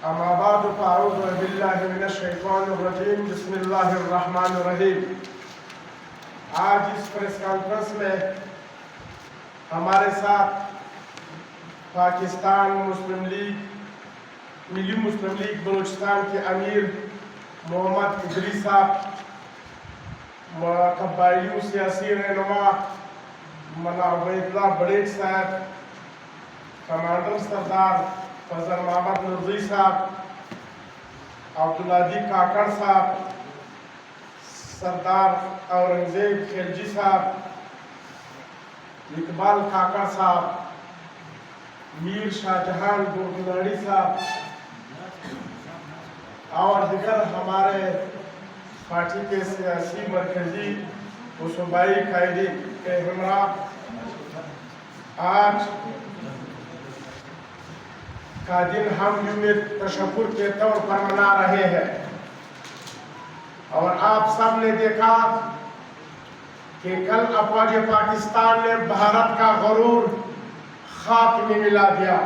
اما بعد فاعوذ باللہ من الشیطان الرجیم بسم اللہ الرحمن الرحیم۔ آج اس پریس کانفرنس میں ہمارے ساتھ پاکستان مسلم لیگ ملی مسلم لیگ بلوچستان کے امیر محمد ادریس صاحب، قبائلیوں سیاسی رہنما مولانا عبید اللہ بڑیچ صاحب، کمانڈر سردار فضل محمد نرزی صاحب، عبدالعزیز کاکڑ صاحب، سردار اورنگزیب خلجی صاحب، اقبال کاکڑ صاحب، میر شاہ جہان گورگناڑی صاحب اور دیگر ہمارے پارٹی کے سیاسی مرکزی و صوبائی قائدین کے ہمراہ، آج کا دن ہم یوم تشکر کے طور پر منا رہے ہیں، اور آپ سب نے دیکھا کہ کل افواج پاکستان نے بھارت کا غرور خاک میں ملا دیا،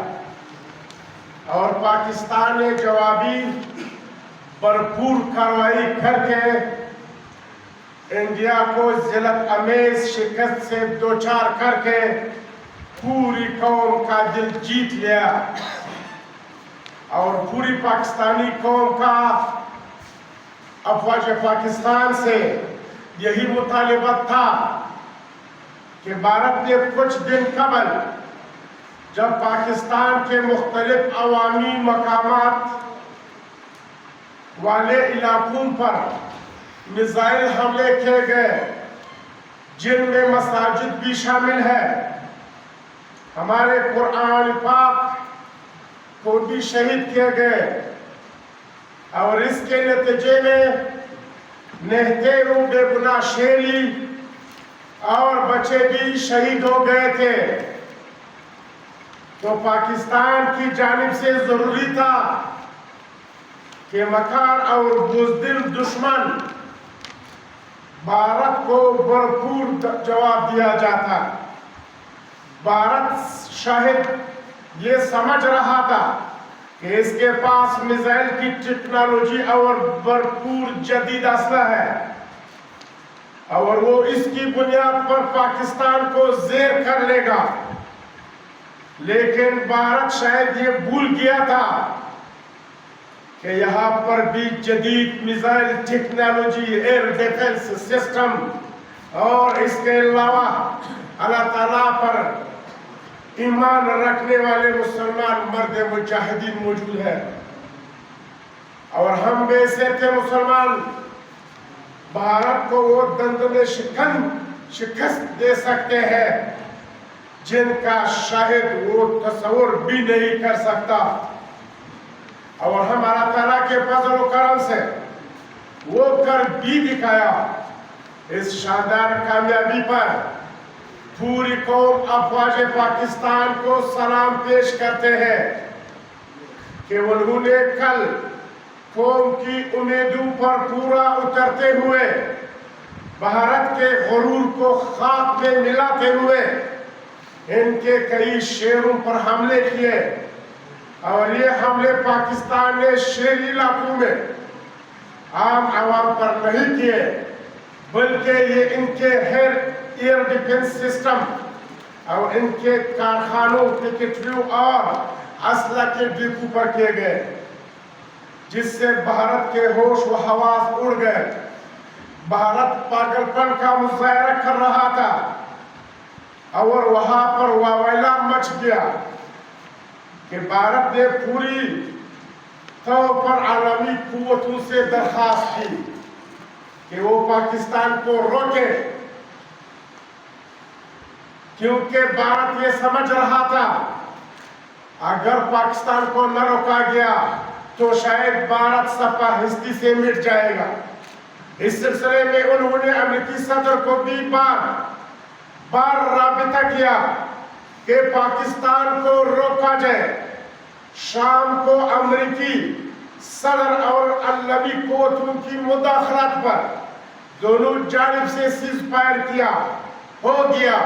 اور پاکستان نے جوابی بھرپور کارروائی کر کے انڈیا کو ذلت امیز شکست سے دوچار کر کے پوری قوم کا دل جیت لیا، اور پوری پاکستانی قوم کا افواج پاکستان سے یہی مطالبہ تھا کہ بھارت نے کچھ دن قبل جب پاکستان کے مختلف عوامی مقامات والے علاقوں پر میزائل حملے کیے گئے، جن میں مساجد بھی شامل ہے، ہمارے قرآن پاک کو بھی شہید کیے گئے، اور اس کے نتیجے میں نہتے بے گناہ شیری اور بچے بھی شہید ہو گئے تھے، تو پاکستان کی جانب سے ضروری تھا کہ مکار اور بزدل دشمن بھارت کو بھرپور جواب دیا جاتا۔ بھارت شاید یہ سمجھ رہا تھا کہ اس کے پاس میزائل کی ٹیکنالوجی اور بھرپور جدید اسلحہ ہے، اور وہ اس کی بنیاد پر پاکستان کو زیر کر لے گا، لیکن بھارت شاید یہ بھول گیا تھا کہ یہاں پر بھی جدید missile technology, air defence system اور اس کے علاوہ اللہ تعالیٰ پر ایمان رکھنے والے مسلمان مرد مجاہدین موجود ہے، اور ہم بے سے تھے مسلمان بھارت کو وہ دندن شکست دے سکتے ہیں جن کا شاید وہ تصور بھی نہیں کر سکتا، اور ہم اللہ تعالیٰ کے فضل و کرم سے وہ کر بھی دکھایا۔ اس شاندار کامیابی پر پوری قوم افواج پاکستان کو سلام پیش کرتے ہیں کہ انہوں نے کل قوم کی امیدوں پر پورا اترتے ہوئے بھارت کے غرور کو خاک میں ملاتے ہوئے ان کے کئی شہروں پر حملے کیے، اور یہ حملے پاکستان نے شہری علاقوں میں عام عوام پر نہیں کیے، بلکہ یہ ان کے ایئر ڈیفنس سسٹم اور ان کے کارخانوں، فیکٹریوں اور اسلحہ کے ڈپو پر کیے گئے، جس سے بھارت کے ہوش و حواس اڑ گئے۔ بھارت پاگل پن کا مظاہرہ کر رہا تھا، اور وہاں پر واویلا مچ گیا کہ بھارت نے پوری طور پر عالمی قوتوں سے درخواست کی کہ وہ پاکستان کو روکے، کیونکہ بھارت یہ سمجھ رہا تھا اگر پاکستان کو نہ روکا گیا تو شاید بھارت سپہ ہستی سے مٹ جائے گا۔ اس سلسلے میں انہوں نے امریکی صدر کو بھی بار رابطہ کیا کہ پاکستان کو روکا جائے۔ شام کو امریکی صدر اور عالمی قوتوں کی مداخلت پر دونوں جانب سے سیز فائر ہو گیا،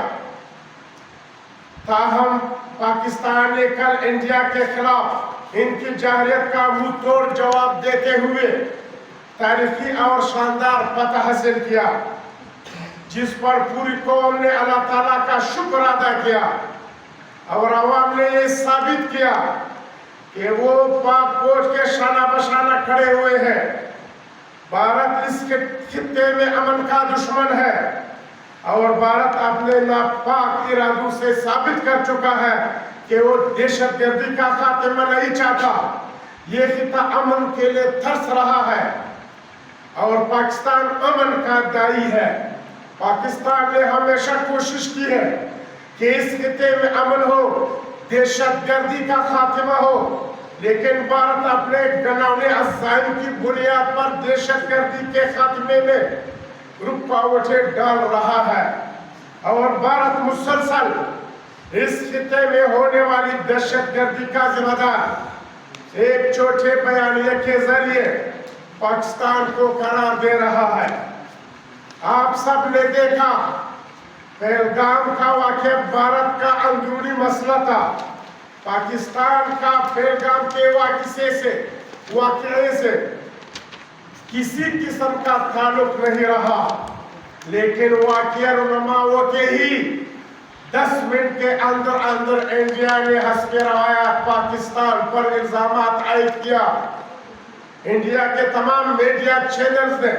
تاہم پاکستان نے کل انڈیا کے خلاف ان کی جاہلیت کا منہ توڑ جواب دیتے ہوئے تاریخی اور شاندار فتح حاصل کیا، جس پر پوری قوم نے اللہ تعالیٰ کا شکر ادا کیا اور عوام نے یہ ثابت کیا کہ وہ پاک فوج کے شانہ بشانہ کھڑے ہوئے ہیں۔ بھارت اس خطے میں امن کا دشمن ہے اور بھارت اپنے ناپاک ارادوں سے ثابت کر چکا ہے کہ وہ دہشت گردی کا خاتمہ نہیں چاہتا۔ یہ خطہ امن کے لیے ترس رہا ہے اور پاکستان امن کا داعی ہے۔ پاکستان نے ہمیشہ کوشش کی ہے کہ اس خطے میں امن ہو، دہشت گردی کا خاتمہ ہو، لیکن بھارت اپنے گناونے عزائم کی بنیاد پر دہشت گردی کے خاتمے میں رکاوٹیں ڈال رہا ہے اور بھارت مسلسل اس خطے میں ہونے والی دہشت گردی کا ذمہ دار ایک چھوٹے بیانیے کے ذریعے پاکستان کو قرار دے رہا ہے۔ آپ سب نے دیکھا پہلگام کا واقعہ بھارت کا اندرونی مسئلہ تھا۔ پاکستان کا پہلگام کے واقعے سے کسی قسم کا تعلق نہیں رہا، لیکن واقعہ رونما ہوتے ہی 10 منٹ کے اندر انڈیا نے حسب روایات پاکستان پر الزامات عائد کیا۔ انڈیا کے تمام میڈیا چینلز نے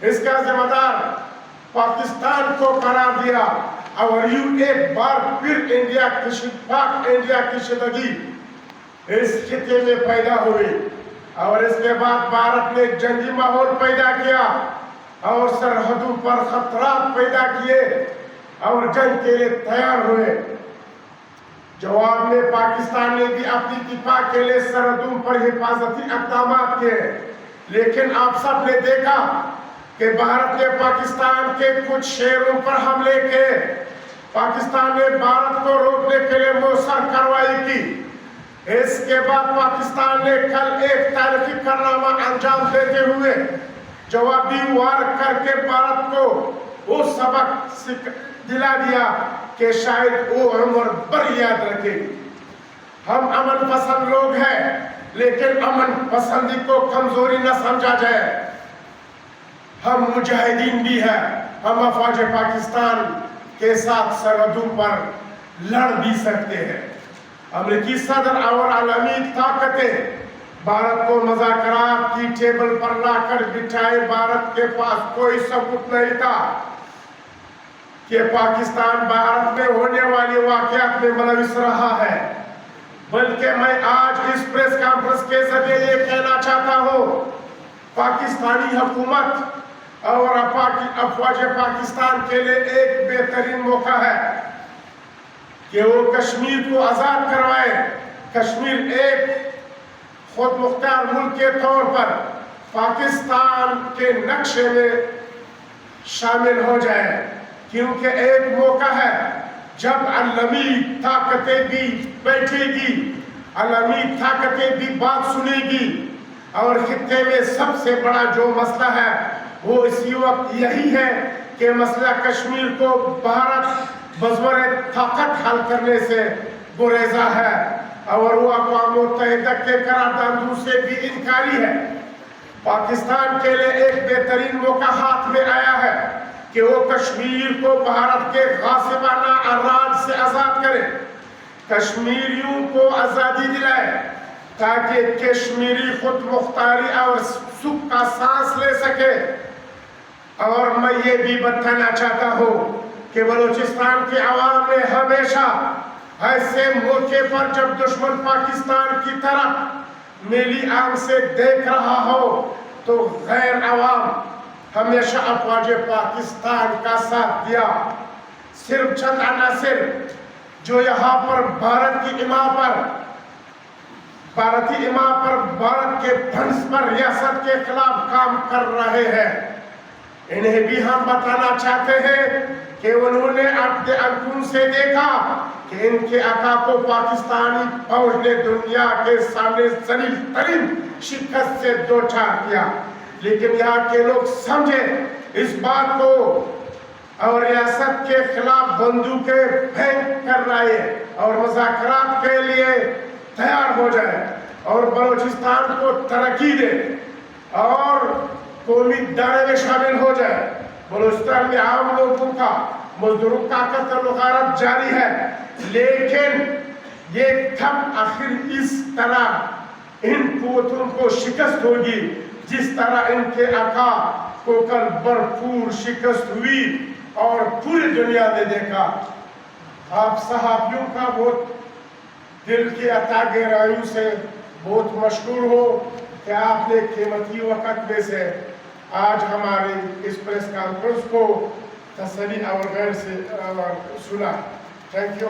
اس کا ذمہ دار پاکستان کو قرار دیا اور ایک بار پھر پاک انڈیا کی شدگی اس خطے میں پیدا ہوئی اور اس کے بعد بھارت نے جنگی ماحول پیدا کیا اور سرحدوں پر خطرات پیدا کیے اور جنگ کے لیے تیار ہوئے۔ جواب میں پاکستان نے بھی اپنی دفاع کے لیے سرحدوں پر حفاظتی اقدامات کیے، لیکن آپ سب نے دیکھا کہ بھارت نے پاکستان کے کچھ شہروں پر حملے کیے۔ پاکستان نے بھارت کو روکنے کے لیے مؤثر کارروائی کی۔ اس کے بعد پاکستان نے کل ایک تاریخی کارنامہ انجام دیتے ہوئے جوابی وار کر کے بھارت کو وہ سبق دلا دیا کہ شاید وہ عمر بھر یاد رکھے۔ ہم امن پسند لوگ ہیں، لیکن امن پسندی کو کمزوری نہ سمجھا جائے۔ ہم مجاہدین بھی ہیں، ہم افواج پاکستان کے ساتھ سرحدوں پر لڑ بھی سکتے ہیں۔ امریکی صدر اور عالمی طاقتیں بھارت کو مذاکرات کی ٹیبل پر لا کر بٹھائے۔ بھارت کے پاس کوئی ثبوت نہیں تھا کہ پاکستان بھارت میں ہونے والی واقعات میں ملوث رہا ہے، بلکہ میں آج اس پریس کانفرنس کے ذریعے یہ کہنا چاہتا ہوں، پاکستانی حکومت اور افواج پاکستان کے لیے ایک بہترین موقع ہے کہ وہ کشمیر کو آزاد کروائے۔ کشمیر ایک خود مختار ملک کے طور پر پاکستان کے نقشے میں شامل ہو جائے، کیونکہ ایک موقع ہے جب عالمی طاقتیں بھی بیٹھے گی، عالمی طاقتیں بھی بات سنے گی، اور خطے میں سب سے بڑا جو مسئلہ ہے وہ اسی وقت یہی ہے کہ مسئلہ کشمیر کو بھارت بزور طاقت حل کرنے سے گریزا ہے اور وہ اقوام متحدہ کے قراردادوں سے بھی انکاری ہے۔ پاکستان کے لیے ایک بہترین موقع ہاتھ میں آیا ہے کہ وہ کشمیر کو بھارت کے غاصبانہ اراضی سے آزاد کرے، کشمیریوں کو آزادی دلائے تاکہ کشمیری خود مختاری اور سکھ کا سانس لے سکے۔ اور میں یہ بھی بتانا چاہتا ہوں کہ بلوچستان کے عوام نے ہمیشہ ایسے موقع پر جب دشمن پاکستان کی طرف میلی آنکھ سے دیکھ رہا ہو تو غیر عوام ہمیشہ افواج پاکستان کا ساتھ دیا۔ صرف چند عناصر جو یہاں پر بھارتی امام پر بھارت کے فنڈز پر ریاست کے خلاف کام کر رہے ہیں، انہیں بھی ہم بتانا چاہتے ہیں کہ انہوں نے اپنے آنکھوں سے دیکھا کہ ان کے آقا کو پاکستانی فوج نے دنیا کے سامنے ذلیل ترین شکست سے دوچار کیا، لیکن یہاں کے لوگ سمجھیں اس بات کو اور ریاست کے خلاف بندوقیں پھینک کر رہے اور مذاکرات کے لیے تیار ہو جائے اور بلوچستان کو ترقی دے اور قومی دائرے میں شامل ہو جائے. بلوچستان میں عام لوگوں کا مزدوروں کا قتل و غارت جاری ہے, لیکن یہ تب آخر اس طرح ان قوتوں کو شکست ہوگی جس طرح ان کے آقا کو کل بھرپور شکست ہوئی اور پوری دنیا نے دیکھا. آپ صحابیوں کا بہت دل کی عطا گہرائیوں سے بہت مشکور ہو کہ آپ نے قیمتی وقت میں سے آج ہماری اس پریس کانفرنس کو تسلی اور غیر سے سنا. Thank you.